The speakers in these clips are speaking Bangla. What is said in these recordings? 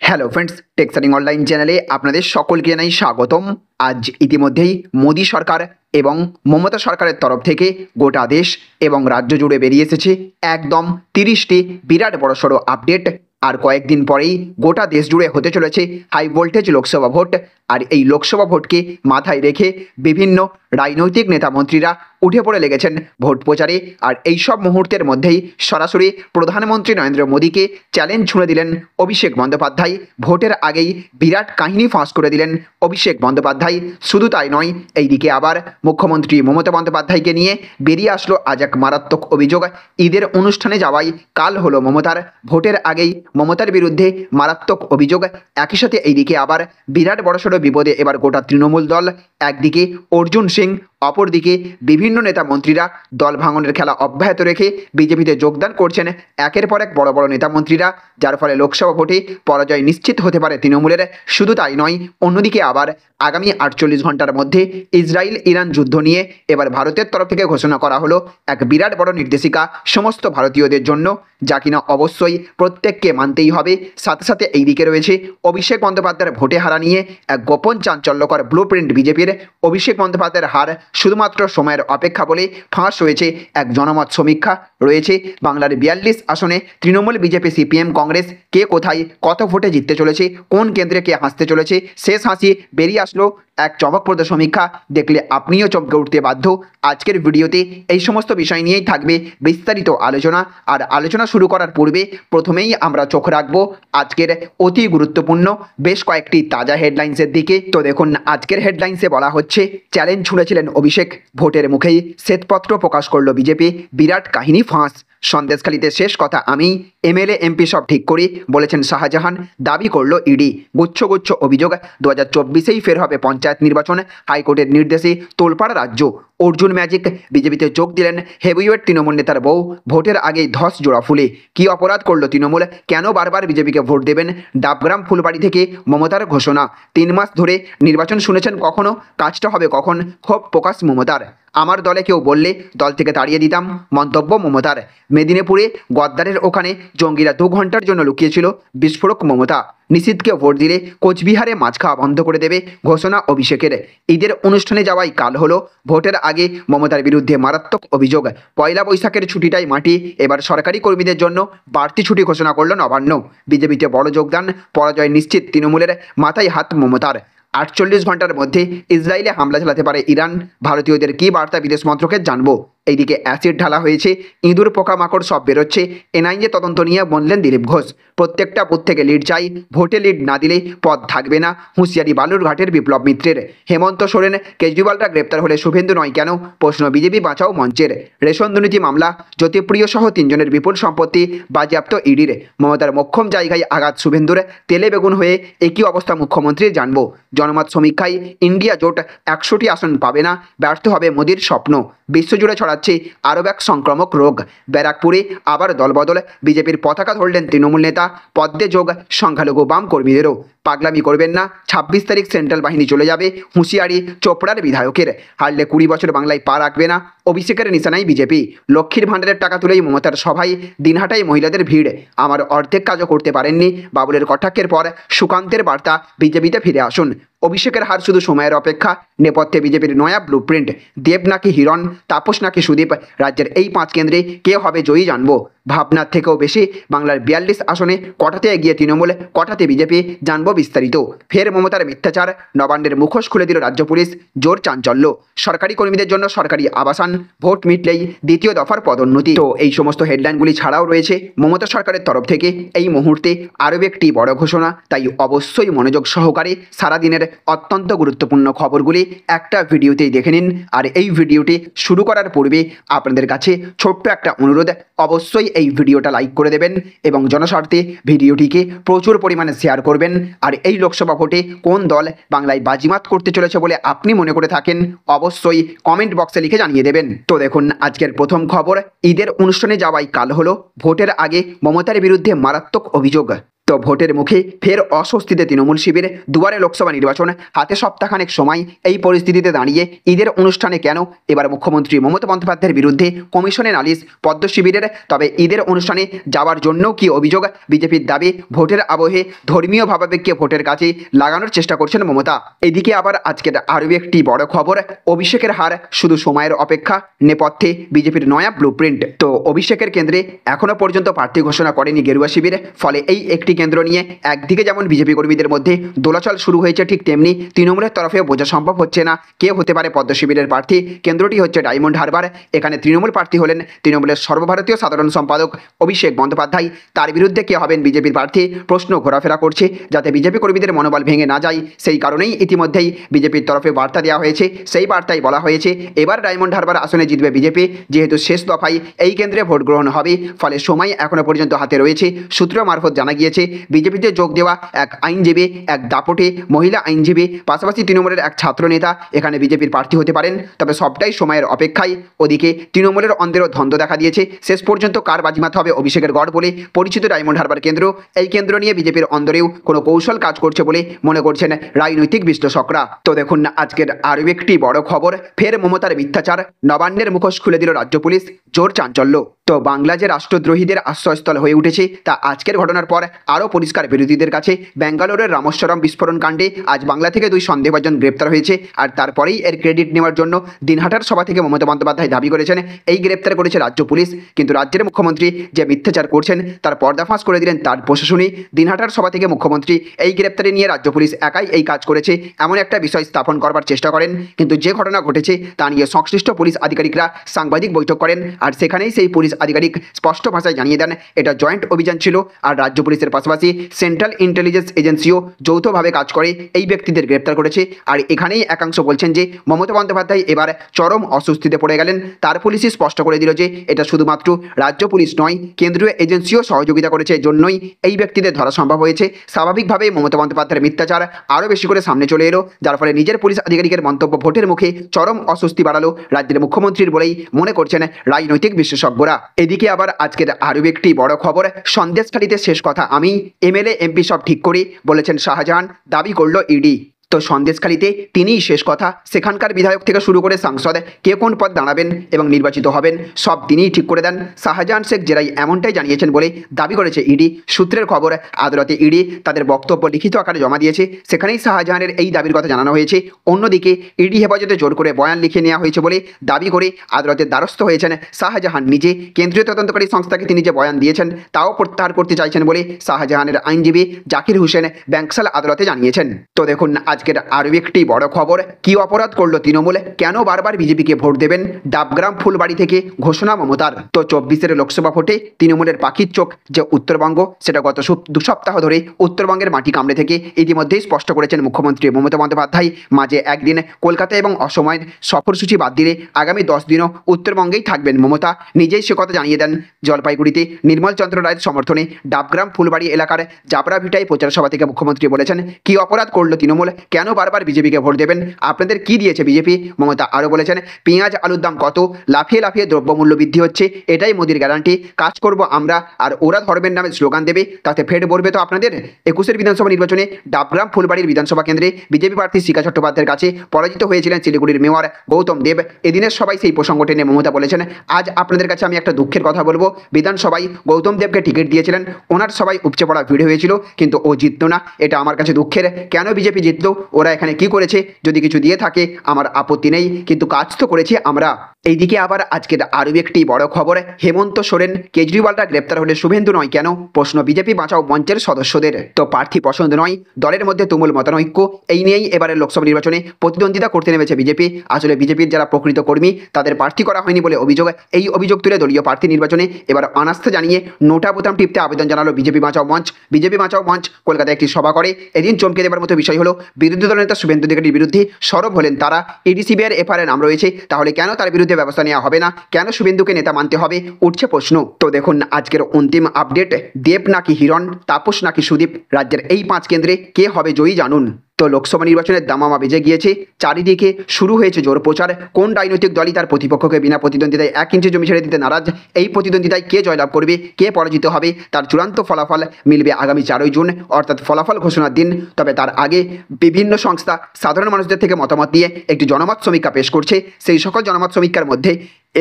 হ্যালো ফ্রেন্ডস, টেক্সারিং অনলাইন চ্যানেলে আপনাদের সকলকে জানাই স্বাগতম। আজ ইতিমধ্যেই মোদী সরকার এবং মমতা সরকারের তরফ থেকে গোটা দেশ এবং রাজ্য জুড়ে বেরিয়ে এসেছে একদম 30টি বিরাট বড়সড় আপডেট। আর কয়েকদিন পরেই গোটা দেশ জুড়ে হতে চলেছে হাই ভোল্টেজ লোকসভা ভোট। আর এই লোকসভা ভোটকে মাথায় রেখে বিভিন্ন রাজনৈতিক নেতা মন্ত্রীরা উঠে পড়ে লেগেছেন ভোট প্রচারে। আর এই সব মুহূর্তের মধ্যেই সরাসরি প্রধানমন্ত্রী নরেন্দ্র মোদীকে চ্যালেঞ্জ ছুঁড়ে দিলেন অভিষেক বন্দ্যোপাধ্যায়। ভোটের আগেই বিরাট কাহিনী ফাঁস করে দিলেন অভিষেক বন্দ্যোপাধ্যায়। শুধু তাই নয়, এইদিকে আবার মুখ্যমন্ত্রী মমতা বন্দ্যোপাধ্যায়কে নিয়ে বেরিয়ে আসলো আজ এক মারাত্মক অভিযোগ। ঈদের অনুষ্ঠানে যাওয়াই কাল হলো মমতার। ভোটের আগেই মমতার বিরুদ্ধে মারাত্মক অভিযোগ। একই সাথে এইদিকে আবার বিরাট বড়সড় বিপদে এবার গোটা তৃণমূল দল। একদিকে অর্জুন সিং, অপরদিকে বিভিন্ন নেতা মন্ত্রীরা দল ভাঙনের খেলা অব্যাহত রেখে বিজেপিতে যোগদান করছেন একের পর এক বড় বড় নেতা মন্ত্রীরা, যার ফলে লোকসভা ভোটে পরাজয় নিশ্চিত হতে পারে তৃণমূলের। শুধু তাই নয়, অন্যদিকে আবার আগামী 48 ঘন্টার মধ্যে ইসরায়েল ইরান যুদ্ধ নিয়ে এবার ভারতের তরফ থেকে ঘোষণা করা হলো এক বিরাট বড় নির্দেশিকা সমস্ত ভারতীয়দের জন্য, যা কিনা অবশ্যই প্রত্যেককে মানতেই হবে। সাথে সাথে এই দিকে রয়েছে অভিষেক বন্দ্যোপাধ্যায়ের ভোটে হারা নিয়ে এক গোপন চাঞ্চল্যকর ব্লুপ্রিন্ট বিজেপির। অভিষেক বন্দ্যোপাধ্যায়ের হার শুধুমাত্র সময়ের অপেক্ষা বলে ফাঁস হয়েছে এক জনমত সমীক্ষা। রয়েছে বাংলার 42 আসনে তৃণমূল, বিজেপি, সিপিএম, কংগ্রেস কে কোথায় কত ভোটে জিততে চলেছে, কোন কেন্দ্রে কে হাসতে চলেছে। শেষ হাসি বেরিয়ে আসলো এক চমকপ্রদ সমীক্ষা, দেখলে আপনিও চমকে উঠতে বাধ্য। আজকের ভিডিওতে এই সমস্ত বিষয় নিয়েই থাকবে বিস্তারিত আলোচনা। আর আলোচনা শুরু করার পূর্বে প্রথমেই আমরা চোখ রাখবো আজকের অতি গুরুত্বপূর্ণ বেশ কয়েকটি তাজা হেডলাইন্সের দিকে। তো দেখুন, আজকের হেডলাইন্সে বলা হচ্ছে চ্যালেঞ্জ ছুঁড়েছিলেন অভিষেক, ভোটের মুখেই শ্বেতপত্র প্রকাশ করলো বিজেপি, বিরাট কাহিনী ফাঁস। সন্দেশখালিতে শেষ কথা আমি, এমএলএ এমপি সব ঠিক করি বলেছেন শাহজাহান, দাবি করলো ইডি। গুচ্ছ গুচ্ছ অভিযোগ, 2024-এই ফের হবে পঞ্চায়েত নির্বাচন, হাইকোর্টের নির্দেশে তোলপাড় রাজ্য। অর্জুন ম্যাজিক, বিজেপিতে যোগ দিলেন হেভিওয়েট তৃণমূল নেতার বউ, ভোটের আগেই ধস জোড়া ফুলে। কি অপরাধ করলো তৃণমূল, কেন বারবার বিজেপিকে ভোট দেবেন? ডাবগ্রাম ফুলবাড়ি থেকে মমতার ঘোষণা, 3 মাস ধরে নির্বাচন শুনেছেন কখনো, কাজটা হবে কখন? ক্ষোভ প্রকাশ মমতার। আমার দলে কেউ বললে দল থেকে তাড়িয়ে দিতাম, মন্তব্য মমতার। মেদিনীপুরে গদ্দারের ওখানে জঙ্গিরা 2 ঘন্টার জন্য লুকিয়েছিল, বিস্ফোরক মমতা। নিষিদ্ধকে ভোট দিলে কোচবিহারে মাছ খাওয়া বন্ধ করে দেবে, ঘোষণা অভিষেকের। ঈদের অনুষ্ঠানে যাওয়াই কাল হলো। ভোটের আগে মমতার বিরুদ্ধে মারাত্মক অভিযোগ। পয়লা বৈশাখের ছুটিটাই মাটি, এবার সরকারি কর্মীদের জন্য বাড়তি ছুটি ঘোষণা করল নবান্ন। বিজেপিতে বড় যোগদান, পরাজয় নিশ্চিত তৃণমূলের, মাথায় হাত মমতার। 48 ঘন্টার মধ্যে ইসরায়েলে হামলা চালাতে পারে ইরান, ভারতীয়দের কী বার্তা বিদেশ মন্ত্রকের জানবো। এইদিকে অ্যাসিড ঢালা হয়েছে, ইঁদুর পোকামাকড় সব বেরোচ্ছে, এনআইএ তদন্ত নিয়ে বললেন দিলীপ ঘোষ। প্রত্যেকটা বুথ থেকে লিড চাই, ভোটে লিড না দিলে পদ থাকবে না, হুঁশিয়ারি বালুরঘাটের বিপ্লব মিত্রের। হেমন্ত সোরেন, কেজরিওয়ালরা গ্রেপ্তার হলে শুভেন্দু নয় কেন, প্রশ্ন বিজেপি বাঁচাও মঞ্চের। রেশন দুর্নীতি মামলা, জ্যোতিপ্রিয় সহ 3 জনের বিপুল সম্পত্তি বাজেয়াপ্ত ইডির। মমতার মোক্ষম জায়গায় আঘাত শুভেন্দুর, তেলে বেগুন হয়ে একই অবস্থা মুখ্যমন্ত্রীর, জানবো। জনমত সমীক্ষায় ইন্ডিয়া জোট 100টি আসন পাবে না, ব্যর্থ হবে মোদির স্বপ্ন। বিশ্বজুড়ে ছড়াচ্ছে আরও এক সংক্রামক রোগ, ব্যারাকপুরে আবার দলবদল, বিজেপির পতাকা ধরলেন তৃণমূল নেতা, পদ্মে যোগ সংখ্যালঘু বাম কর্মীদেরও। পাগলামি করবেন না, 26 তারিখ সেন্ট্রাল বাহিনী চলে যাবে, হুঁশিয়ারি চোপড়ার বিধায়কের। হারলে 20 বছর বাংলায় পা রাখবে না, অভিষেকের নিশানায় বিজেপি। লক্ষ্মীর ভাণ্ডারের টাকা তুলেই মমতার সভায় দিনহাটায় মহিলাদের ভিড়, আমার অর্ধেক কাজও করতে পারেননি, বাবুলের কটাক্ষের পর সুকান্তের বার্তা, বিজেপিতে ফিরে আসুন। অভিষেকের হার শুধু সময়ের অপেক্ষা, নেপথ্যে বিজেপির নয়া ব্লুপ্রিন্ট। দেব নাকি হিরণ, তাপস নাকি সুদীপ, রাজ্যের এই 5 কেন্দ্রে কে হবে জয়ী, জানবো। ভাবনার থেকেও বেশি বাংলার 42 আসনে কটাতে এগিয়ে তৃণমূল, কটাতে বিজেপি, জানবো বিস্তারিত। ফের মমতার মিথ্যাচার, নবান্নের মুখোশ খুলে দিল রাজ্য পুলিশ, জোর চাঞ্চল্য। সরকারি কর্মীদের জন্য সরকারি আবাসন, ভোট মিটলেই 2য় দফার পদোন্নতি। তো এই সমস্ত হেডলাইনগুলি ছাড়াও রয়েছে মমতা সরকারের তরফ থেকে এই মুহূর্তে আরও একটি বড় ঘোষণা, তাই অবশ্যই মনোযোগ সহকারে সারাদিনের অত্যন্ত গুরুত্বপূর্ণ খবরগুলি একটা ভিডিওতেই দেখে নিন। আর এই ভিডিওটি শুরু করার পূর্বে আপনাদের কাছে ছোট্ট একটা অনুরোধ, অবশ্যই এই ভিডিওটা লাইক করে দেবেন এবং জনস্বার্থে ভিডিওটিকে প্রচুর পরিমাণে শেয়ার করবেন। আর এই লোকসভা ভোটে কোন দল বাংলায় বাজিমাত করতে চলেছে বলে আপনি মনে করে থাকেন, অবশ্যই কমেন্ট বক্সে লিখে জানিয়ে দেবেন। তো দেখুন, আজকের প্রথম খবর, ঈদের অনুষ্ঠানে যাওয়াই কাল হলো। ভোটের আগে মমতার বিরুদ্ধে মারাত্মক অভিযোগ। তো ভোটের মুখে ফের অস্বস্তিতে তৃণমূল শিবির, দুয়ারে লোকসভা নির্বাচন, হাতে সপ্তাহখানেক সময়। এই পরিস্থিতিতে দাঁড়িয়ে ঈদের অনুষ্ঠানে কেন এবার মুখ্যমন্ত্রী মমতা বন্দ্যোপাধ্যায়ের বিরুদ্ধে কমিশনে নালিশ পদ্ম শিবিরের? তবে ঈদের অনুষ্ঠানে যাওয়ার জন্যও কি অভিযোগ? বিজেপির দাবি ভোটের আবহে ধর্মীয় ভাবাবেগকে ভোটের কাছে লাগানোর চেষ্টা করছেন মমতা। এদিকে আবার আজকের আরও একটি বড় খবর, অভিষেকের হার শুধু সময়ের অপেক্ষা, নেপথ্যে বিজেপির নয়া ব্লুপ্রিন্ট। তো অভিষেকের কেন্দ্রে এখনো পর্যন্ত প্রার্থী ঘোষণা করেনি গেরুয়া শিবির। ফলে এই একটি কেন্দ্র নিয়ে একদিকে যেমন বিজেপি কর্মীদের মধ্যে দোলাচল শুরু হয়েছে, ঠিক তেমনি তৃণমূলের তরফেও বোঝা সম্ভব হচ্ছে না কে হতে পারে পদ্ম শিবিরের প্রার্থী। কেন্দ্রটি হচ্ছে ডায়মন্ড হারবার। এখানে তৃণমূল প্রার্থী হলেন তৃণমূলের সর্বভারতীয় সাধারণ সম্পাদক অভিষেক বন্দ্যোপাধ্যায়। তার বিরুদ্ধে কে হবেন বিজেপির প্রার্থী প্রশ্ন ঘোরাফেরা করছে, যাতে বিজেপি কর্মীদের মনোবল ভেঙে না যায় সেই কারণেই ইতিমধ্যেই বিজেপির তরফে বার্তা দেওয়া হয়েছে। সেই বার্তায় বলা হয়েছে এবার ডায়মন্ড হারবার আসনে জিতবে বিজেপি, যেহেতু শেষ দফায় এই কেন্দ্রে ভোট গ্রহণ হবে। ফলে সময় এখনো পর্যন্ত হাতে রয়েছে। সূত্র মারফত জানা গিয়েছে বিজেপিতে যোগ দেওয়া এক আইনজীবী, এক দাপটে মহিলা আইনজীবী, পাশাপাশি তৃণমূলের এক ছাত্র নেতা এখানে বিজেপির প্রার্থী হতে পারেন। তবে সবটাই সময়ের অপেক্ষায়। ওদিকে তৃণমূলের অন্ধেরও দ্বন্দ্ব দেখা দিয়েছে। শেষ পর্যন্ত কার বাজিমাত হবে অভিষেকের গড় বলে পরিচিত ডায়মন্ড হারবার কেন্দ্র। এই কেন্দ্র নিয়ে বিজেপির অন্দরেও কোনো কৌশল কাজ করছে বলে মনে করছেন রাজনৈতিক বিশ্লেষকরা। তো দেখুন আজকের আরও একটি বড় খবর, ফের মমতার মিথ্যাচার, নবান্নের মুখোশ খুলে দিল রাজ্য পুলিশ, জোর চাঞ্চল্য। তো বাংলা যে রাষ্ট্রদ্রোহীদের আশ্রয়স্থল হয়ে উঠেছে তা আজকের ঘটনার পর আরও পরিষ্কার বিরোধীদের কাছে। ব্যাঙ্গালোরের রামেশ্বরম বিস্ফোরণ কাণ্ডে আজ বাংলা থেকে 2 সন্দেহভাজন গ্রেপ্তার হয়েছে। আর তারপরেই এর ক্রেডিট নেওয়ার জন্য দিনহাটার সভা থেকে মমতা বন্দ্যোপাধ্যায় দাবি করেছেন এই গ্রেপ্তার করেছে রাজ্য পুলিশ। কিন্তু রাজ্যের মুখ্যমন্ত্রী যে মিথ্যাচার করছেন তার পর্দাফাঁস করে দিলেন তার প্রশাসনই। দিনহাটার সভা থেকে মুখ্যমন্ত্রী এই গ্রেপ্তারি নিয়ে রাজ্য পুলিশ একাই এই কাজ করেছে এমন একটা বিষয় স্থাপন করবার চেষ্টা করেন। কিন্তু যে ঘটনা ঘটেছে তা নিয়ে সংশ্লিষ্ট পুলিশ আধিকারিকরা সাংবাদিক বৈঠক করেন। আর সেখানেই সেই পুলিশ আধিকারিক স্পষ্ট ভাষায় জানিয়ে দেন এটা জয়েন্ট অভিযান ছিল। আর রাজ্য পুলিশের পাশাপাশি সেন্ট্রাল ইন্টেলিজেন্স এজেন্সিও যৌথভাবে কাজ করে এই ব্যক্তিদের গ্রেপ্তার করেছে। আর এখানেই একাংশ বলছেন যে মমতা বন্দ্যোপাধ্যায় এবার চরম অস্বস্তিতে পড়ে গেলেন। তার পুলিশই স্পষ্ট করে দিল যে এটা শুধুমাত্র রাজ্য পুলিশ নয়, কেন্দ্রীয় এজেন্সিও সহযোগিতা করেছে, জন্যই এই ব্যক্তিদের ধরা সম্ভব হয়েছে। স্বাভাবিকভাবেই মমতা বন্দ্যোপাধ্যায়ের মিথ্যাচার আরও বেশি করে সামনে চলে এলো, যার ফলে নিজের পুলিশ আধিকারিকের মন্তব্য ভোটের মুখে চরম অস্বস্তি বাড়ালো রাজ্যের মুখ্যমন্ত্রীর বলেই মনে করছেন রাজনৈতিক বিশেষজ্ঞরা। এদিকে আবার আজকের আরও একটি বড় খবর, সন্দেশখালীতে শেষ কথা আমি, এমএলএ এমপি সব ঠিক করে বলেছেন শাহজাহান, দাবি করল ইডি। তো সন্দেশখালীতে তিনিই শেষ কথা। সেখানকার বিধায়ক থেকে শুরু করে সাংসদ কে কোন পদ দাঁড়াবেন এবং নির্বাচিত হবেন সব তিনিই ঠিক করে দেন। শাহজাহান শেখ জেরাই এমনটাই জানিয়েছেন বলে দাবি করেছে ইডি। সূত্রের খবর আদালতে ইডি তাদের বক্তব্য লিখিত আকারে জমা দিয়েছে। সেখানেই শাহজাহানের এই দাবির কথা জানানো হয়েছে। অন্যদিকে ইডি হেফাজতে জোর করে বয়ান লিখে নেওয়া হয়েছে বলে দাবি করে আদালতের দ্বারস্থ হয়েছেন শাহজাহান নিজে। কেন্দ্রীয় তদন্তকারী সংস্থাকে তিনি যে বয়ান দিয়েছেন তাও প্রত্যাহার করতে চাইছেন বলে শাহজাহানের আইনজীবী জাকির হোসেন ব্যাংকশাল আদালতে জানিয়েছেন। তো দেখুন আজকের আরও একটি বড় খবর, কি অপরাধ করলো তৃণমূল, কেন বারবার বিজেপিকে ভোট দেবেন? ডাবগ্রাম ফুলবাড়ি থেকে ঘোষণা মমতার। তো 24-এর লোকসভা ভোটে তৃণমূলের পাখির চোখ যে উত্তরবঙ্গ, সেটা গত 2 সপ্তাহ ধরে উত্তরবঙ্গের মাটি কামড়ে থেকে ইতিমধ্যেই স্পষ্ট করেছেন মুখ্যমন্ত্রী মমতা বন্দ্যোপাধ্যায়। মাঝে একদিন কলকাতা এবং অসময়ের সফরসূচি বাদ দিলে আগামী 10 দিনও উত্তরবঙ্গেই থাকবেন মমতা। নিজেই সে কথা জানিয়ে দেন জলপাইগুড়িতে নির্মল চন্দ্র রায়ের সমর্থনে ডাবগ্রাম ফুলবাড়ি এলাকার জাপড়াভিটায় প্রচার সভা থেকে মুখ্যমন্ত্রী বলেছেন কি অপরাধ করলো তৃণমূল, কেন বারবার বিজেপিকে ভোট দেবেন? আপনাদের কি দিয়েছে বিজেপি? মমতা আরও বলেছেন পেঁয়াজ আলুর দাম কত, লাফিয়ে লাফিয়ে দ্রব্যমূল্য বৃদ্ধি হচ্ছে, এটাই মোদির গ্যারান্টি। কাজ করব আমরা, আর ওরা ধর্মের নামে স্লোগান দেবে, তাতে ফেড ভরবে তো আপনাদের। 21-এর বিধানসভা নির্বাচনে ডাবগ্রাম ফুলবাড়ির বিধানসভা কেন্দ্রে বিজেপি প্রার্থী শিখা চট্টোপাধ্যায়ের কাছে পরাজিত হয়েছিলেন শিলিগুড়ির মেয়র গৌতম দেব। এদিনের সবাই সেই প্রসঙ্গ টেনে মমতা বলেছেন আজ আপনাদের কাছে আমি একটা দুঃখের কথা বলবো, বিধানসভায় গৌতম দেবকে টিকিট দিয়েছিলেন, ওনার সবাই উপচে পড়া ভিড় হয়েছিল, কিন্তু ও জিতলো না। এটা আমার কাছে দুঃখের। কেন বিজেপি জিতলো? ওরা এখানে কি করেছে? যদি কিছু দিয়ে থাকে আমার আপত্তি নেই, কিন্তু কাজ তো করেছি আমরা। এইদিকে আবার আজকের আরও একটি বড় খবর, হেমন্ত সোরেন, কেজরিওয়ালরা গ্রেপ্তার হলে শুভেন্দু নয় কেন? প্রশ্ন বিজেপি বাঁচাও মঞ্চের সদস্যদের। তো প্রার্থী পছন্দ নয়, দলের মধ্যে তুমুল মতানৈক্য, এই নিয়েই এবারের লোকসভা নির্বাচনে প্রতিদ্বন্দ্বিতা করতে নেমেছে বিজেপি। আসলে বিজেপির যারা প্রকৃত কর্মী তাদের প্রার্থী করা হয়নি বলে অভিযোগ। এই অভিযোগ তুলে দলীয় প্রার্থী নির্বাচনে এবার অনাস্থা জানিয়ে নোটা বোতাম টিপতে আবেদন জানালো বিজেপি বাঁচাও মঞ্চ। বিজেপি বাঁচাও মঞ্চ কলকাতায় একটি সভা করে। এদিন চমকে দেবার মতো বিষয় হলো বিরোধী দল নেতা শুভেন্দু অধিকারীর বিরুদ্ধে সরব হলেন তারা। ইডি সিবিআইয়ের এফআইআর নাম রয়েছে, তাহলে কেন তার বিরুদ্ধে ব্যবস্থা নেওয়া হবে না? কেন শুভেন্দুকে নেতা মানতে হবে? উঠছে প্রশ্ন। তো দেখুন আজকের অন্তিম আপডেট, দেব নাকি হিরণ, তাপস নাকি সুদীপ, রাজ্যের এই 5 কেন্দ্রে কে হবে জয়ী জানুন। তো লোকসভা নির্বাচনের দামামা বেজে গিয়েছে, চারিদিকে শুরু হয়েছে জোর প্রচার। কোন রাজনৈতিক দলই তার প্রতিপক্ষকে বিনা প্রতিদ্বন্দ্বিতায় 1 ইঞ্চি জমি ছেড়ে দিতে নারাজ, এই প্রতিদ্বন্দ্বিতায় কে জয়লাভ করবে, কে পরাজিত হবে, তার চূড়ান্ত ফলাফল মিলবে আগামী 4ই জুন, অর্থাৎ ফলাফল ঘোষণার দিন। তবে তার আগে বিভিন্ন সংস্থা সাধারণ মানুষদের থেকে মতামত নিয়ে একটি জনমত সমীক্ষা পেশ করছে। সেই সকল জনমত সমীক্ষার মধ্যে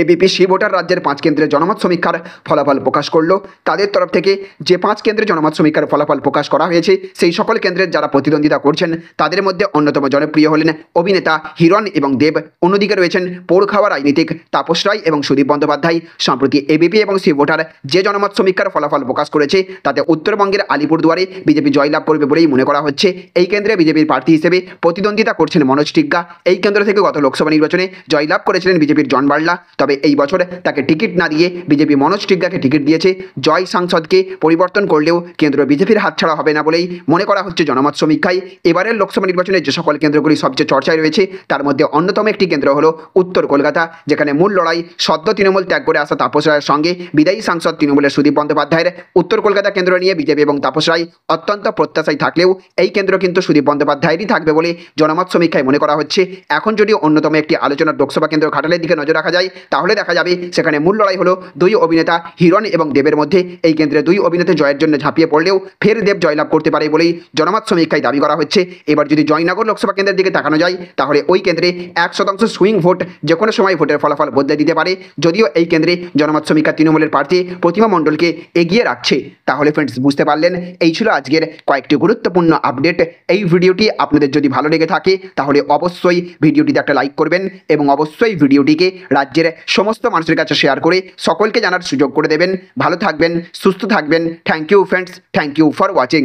এবিপি সি ভোটার রাজ্যের 5 কেন্দ্রের জনমত সমীক্ষার ফলাফল প্রকাশ করলো। তাদের তরফ থেকে যে 5 কেন্দ্রের জনমত সমীক্ষার ফলাফল প্রকাশ করা হয়েছে, সেই সকল কেন্দ্রের যারা প্রতিদ্বন্দ্বিতা করছেন তাদের মধ্যে অন্যতম জনপ্রিয় হলেন অভিনেতা হিরণ এবং দেব। অন্যদিকে রয়েছেন পোড়খাওয়া রাজনীতিক তাপস রায় এবং সুদীপ বন্দ্যোপাধ্যায়। সম্প্রতি এবিপি এবং সি ভোটার যে জনমত সমীক্ষার ফলাফল প্রকাশ করেছে, তাতে উত্তরবঙ্গের আলিপুরদুয়ারে বিজেপি জয়লাভ করবে বলেই মনে করা হচ্ছে। এই কেন্দ্রে বিজেপির প্রার্থী হিসেবে প্রতিদ্বন্দ্বিতা করছেন মনোজ টিগ্গা। এই কেন্দ্র থেকে গত লোকসভা নির্বাচনে জয়লাভ করেছিলেন বিজেপির জন বার্লা। তবে এই বছর তাকে টিকিট না দিয়ে বিজেপি মনোজ টিগ্গাকে টিকিট দিয়েছে। জয় সাংসদকে পরিবর্তন করলেও কেন্দ্র বিজেপির হাতছাড়া হবে না বলেই মনে করা হচ্ছে জনমত সমীক্ষায়। এবারের লোকসভা নির্বাচনে যে সকল কেন্দ্রগুলি সবচেয়ে চর্চায় রয়েছে, তার মধ্যে অন্যতম একটি কেন্দ্র হলো উত্তর কলকাতা, যেখানে মূল লড়াই সদ্য তৃণমূল ত্যাগ করে আসা তাপস রায়ের সঙ্গে বিদায়ী সাংসদ তৃণমূলের সুদীপ বন্দ্যোপাধ্যায়ের। উত্তর কলকাতা কেন্দ্র নিয়ে বিজেপি এবং তাপস রায় অত্যন্ত প্রত্যাশায় থাকলেও এই কেন্দ্র কিন্তু সুদীপ বন্দ্যোপাধ্যায়েরই থাকবে বলে জনমত সমীক্ষায় মনে করা হচ্ছে। এখন যদি অন্যতম একটি আলোচনার লোকসভা কেন্দ্র ঘাটালের দিকে নজর রাখা যায়, তাহলে দেখা যাবে সেখানে মূল লড়াই হলো 2 অভিনেতা হিরণ এবং দেবের মধ্যে। এই কেন্দ্রে 2 অভিনেতা জয়ের জন্য ঝাঁপিয়ে পড়লেও ফের দেব জয়লাভ করতে পারে বলেই জনমত সমীক্ষায় দাবি করা হচ্ছে। এবার যদি জয়নগর লোকসভা কেন্দ্রের দিকে তাকানো যায়, তাহলে ওই কেন্দ্রে 1% সুইং ভোট যে কোনো সময় ভোটের ফলাফল বদলে দিতে পারে। যদিও এই কেন্দ্রে জনমত সমীক্ষা তৃণমূলের প্রার্থী প্রতিমা মণ্ডলকে এগিয়ে রাখছে। তাহলে ফ্রেন্ডস, বুঝতে পারলেন, এই ছিল আজকের কয়েকটি গুরুত্বপূর্ণ আপডেট। এই ভিডিওটি আপনাদের যদি ভালো লেগে থাকে তাহলে অবশ্যই ভিডিওটিতে একটা লাইক করবেন এবং অবশ্যই ভিডিওটিকে রাজ্যের সমস্ত মানুষের কাছে শেয়ার করে সকলকে জানার সুযোগ করে দেবেন। ভালো থাকবেন, সুস্থ থাকবেন। Thank you friends, thank you for watching.